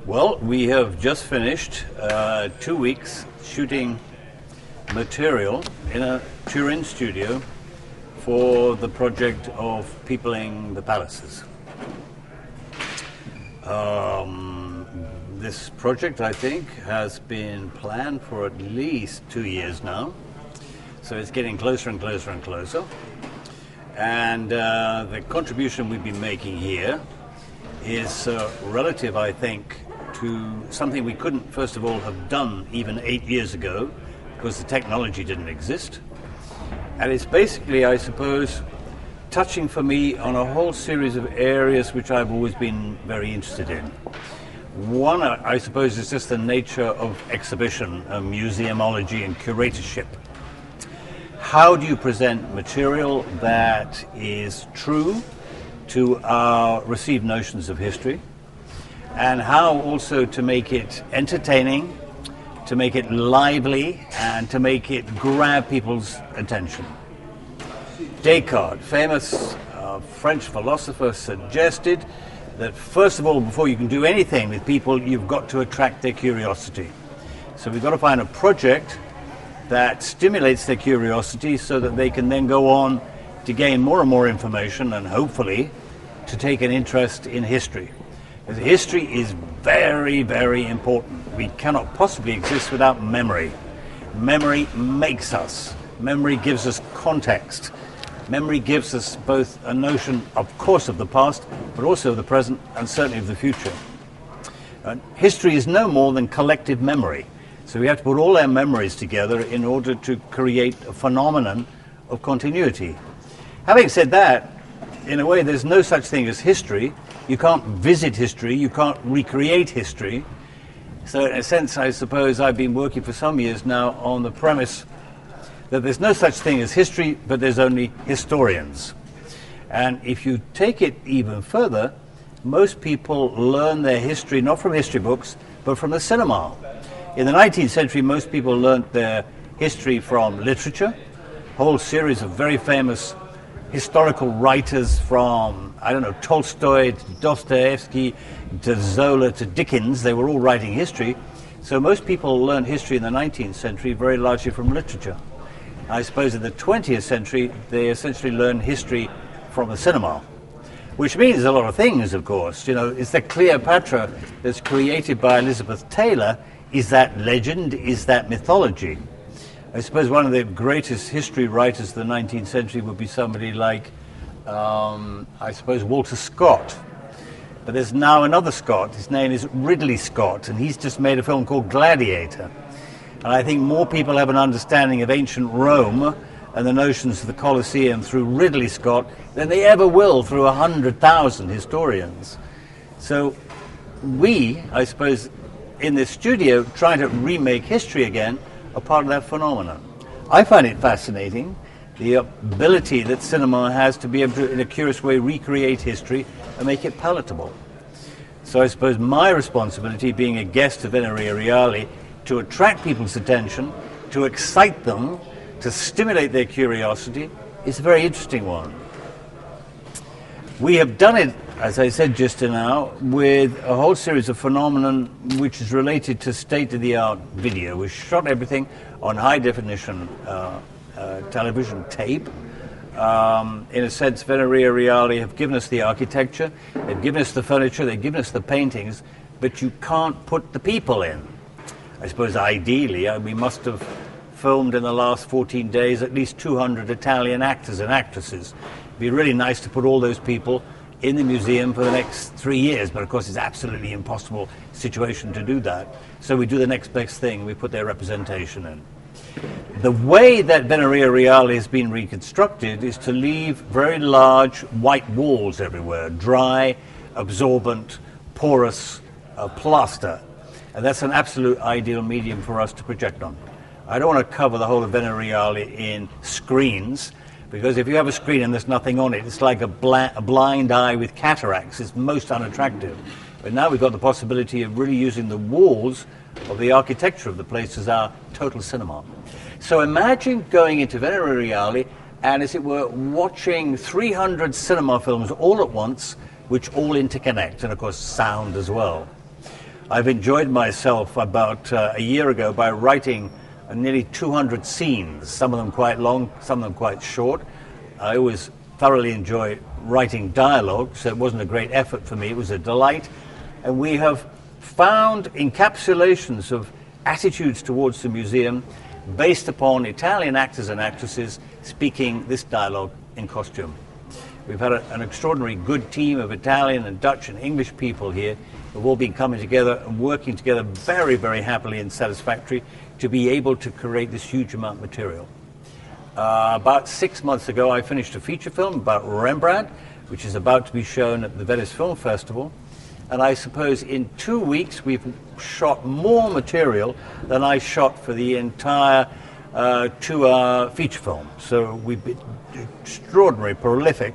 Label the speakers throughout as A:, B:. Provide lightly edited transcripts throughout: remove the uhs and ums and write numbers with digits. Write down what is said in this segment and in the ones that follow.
A: Well, we have just finished 2 weeks shooting material in a Turin studio for the project of peopling the palaces. This project, I think, has been planned for at least 2 years now, so it's getting closer and closer and closer. And the contribution we've been making here is relative, I think, to something we couldn't, first of all, have done even 8 years ago, because the technology didn't exist. And it's basically, I suppose, touching for me on a whole series of areas which I've always been very interested in. One, I suppose, is just the nature of exhibition, museumology and curatorship. How do you present material that is true to our received notions of history, and how also to make it entertaining, to make it lively, and to make it grab people's attention. Descartes, famous French philosopher, suggested that first of all, before you can do anything with people, you've got to attract their curiosity. So we've got to find a project that stimulates their curiosity so that they can then go on to gain more and more information and hopefully to take an interest in history. Because history is very, very important. We cannot possibly exist without memory. Memory makes us. Memory gives us context. Memory gives us both a notion, of course, of the past, but also of the present and certainly of the future. History is no more than collective memory. So we have to put all our memories together in order to create a phenomenon of continuity. Having said that, in a way, there's no such thing as history. You can't visit history. You can't recreate history. So in a sense, I suppose I've been working for some years now on the premise that there's no such thing as history, but there's only historians. And if you take it even further, most people learn their history not from history books, but from the cinema. In the 19th century, most people learnt their history from literature, a whole series of very famous historical writers from, Tolstoy to Dostoevsky to Zola to Dickens. They were all writing history. So most people learned history in the 19th century very largely from literature. I suppose in the 20th century, they essentially learned history from the cinema, which means a lot of things, of course. It's the Cleopatra that's created by Elizabeth Taylor. Is that legend? Is that mythology? I suppose one of the greatest history writers of the 19th century would be somebody like, Walter Scott. But there's now another Scott. His name is Ridley Scott, and he's just made a film called Gladiator. And I think more people have an understanding of ancient Rome and the notions of the Colosseum through Ridley Scott than they ever will through 100,000 historians. So we, I suppose, in this studio, trying to remake history again, are part of that phenomenon. I find it fascinating, the ability that cinema has to be able to, in a curious way, recreate history and make it palatable. So I suppose my responsibility, being a guest of Venere Reali, to attract people's attention, to excite them, to stimulate their curiosity, is a very interesting one. We have done it, as I said just now, with a whole series of phenomenon which is related to state-of-the-art video. We shot everything on high-definition television tape. In a sense, Venere Reali have given us the architecture, they've given us the furniture, they've given us the paintings, but you can't put the people in. I suppose ideally, we must have filmed in the last 14 days at least 200 Italian actors and actresses. It'd be really nice to put all those people in the museum for the next 3 years, but of course it's absolutely impossible situation to do that. So we do the next best thing, we put their representation in. The way that Venere Reali has been reconstructed is to leave very large white walls everywhere, dry, absorbent, porous plaster. And that's an absolute ideal medium for us to project on. I don't want to cover the whole of Venere Reali in screens, because if you have a screen and there's nothing on it, it's like a blind eye with cataracts. It's most unattractive. But now we've got the possibility of really using the walls of the architecture of the place as our total cinema. So imagine going into Venere Reali and, as it were, watching 300 cinema films all at once, which all interconnect, and of course sound as well. I've enjoyed myself about a year ago by writing nearly 200 scenes, some of them quite long, some of them quite short. I always thoroughly enjoy writing dialogue, so it wasn't a great effort for me, it was a delight. And we have found encapsulations of attitudes towards the museum based upon Italian actors and actresses speaking this dialogue in costume. We've had an extraordinary good team of Italian and Dutch and English people here who've all been coming together and working together very, very happily and satisfactory to be able to create this huge amount of material. About 6 months ago, I finished a feature film about Rembrandt, which is about to be shown at the Venice Film Festival. And I suppose in 2 weeks, we've shot more material than I shot for the entire 2-hour feature film. So we've been extraordinarily prolific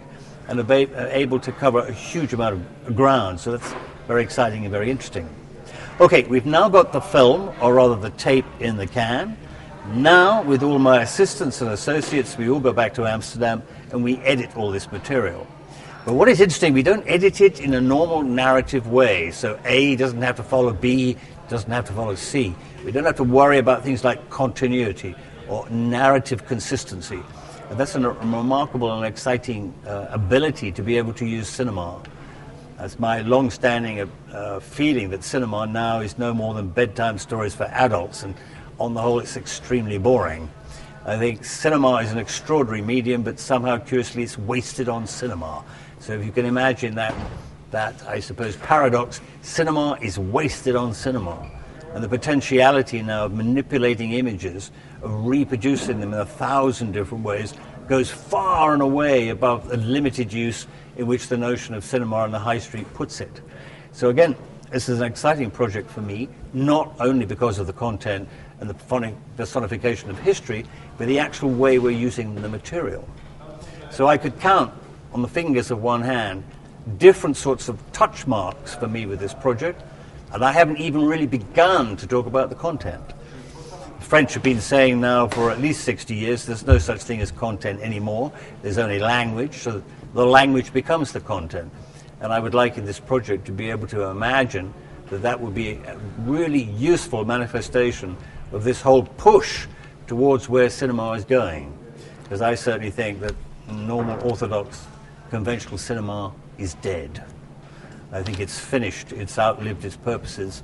A: and able to cover a huge amount of ground. So that's very exciting and very interesting. Okay, we've now got the film, or rather the tape, in the can. Now, with all my assistants and associates, we all go back to Amsterdam and we edit all this material. But what is interesting, we don't edit it in a normal narrative way. So A doesn't have to follow B, doesn't have to follow C. We don't have to worry about things like continuity or narrative consistency. And that's a remarkable and exciting ability to be able to use cinema. It's my long-standing feeling that cinema now is no more than bedtime stories for adults, and on the whole it's extremely boring. I think cinema is an extraordinary medium, but somehow curiously it's wasted on cinema. So if you can imagine that I suppose paradox, cinema is wasted on cinema. And the potentiality now of manipulating images, of reproducing them in 1,000 different ways, goes far and away above the limited use in which the notion of cinema on the high street puts it. So again, this is an exciting project for me, not only because of the content and the personification of history, but the actual way we're using the material. So I could count on the fingers of one hand different sorts of touch marks for me with this project, and I haven't even really begun to talk about the content. The French have been saying now for at least 60 years there's no such thing as content anymore, there's only language, so the language becomes the content. And I would like in this project to be able to imagine that that would be a really useful manifestation of this whole push towards where cinema is going. Because I certainly think that normal, orthodox, conventional cinema is dead. I think it's finished, it's outlived its purposes,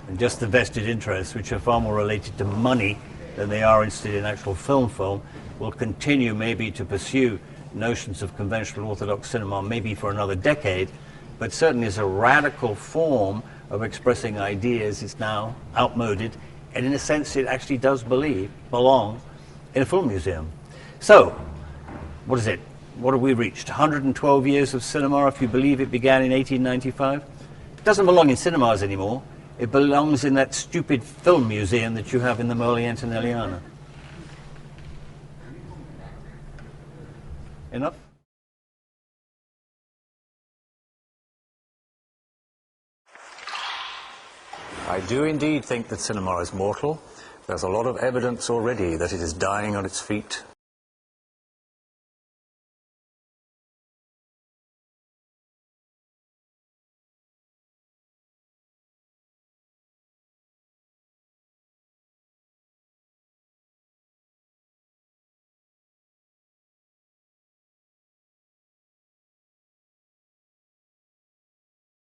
A: and just the vested interests, which are far more related to money than they are interested in actual film, will continue maybe to pursue notions of conventional orthodox cinema maybe for another decade, but certainly as a radical form of expressing ideas, it's now outmoded, and in a sense it actually does belong in a film museum. So, what is it? What have we reached? 112 years of cinema, if you believe it began in 1895? It doesn't belong in cinemas anymore. It belongs in that stupid film museum that you have in the Mole Antonelliana. Enough? I do indeed think that cinema is mortal. There's a lot of evidence already that it is dying on its feet.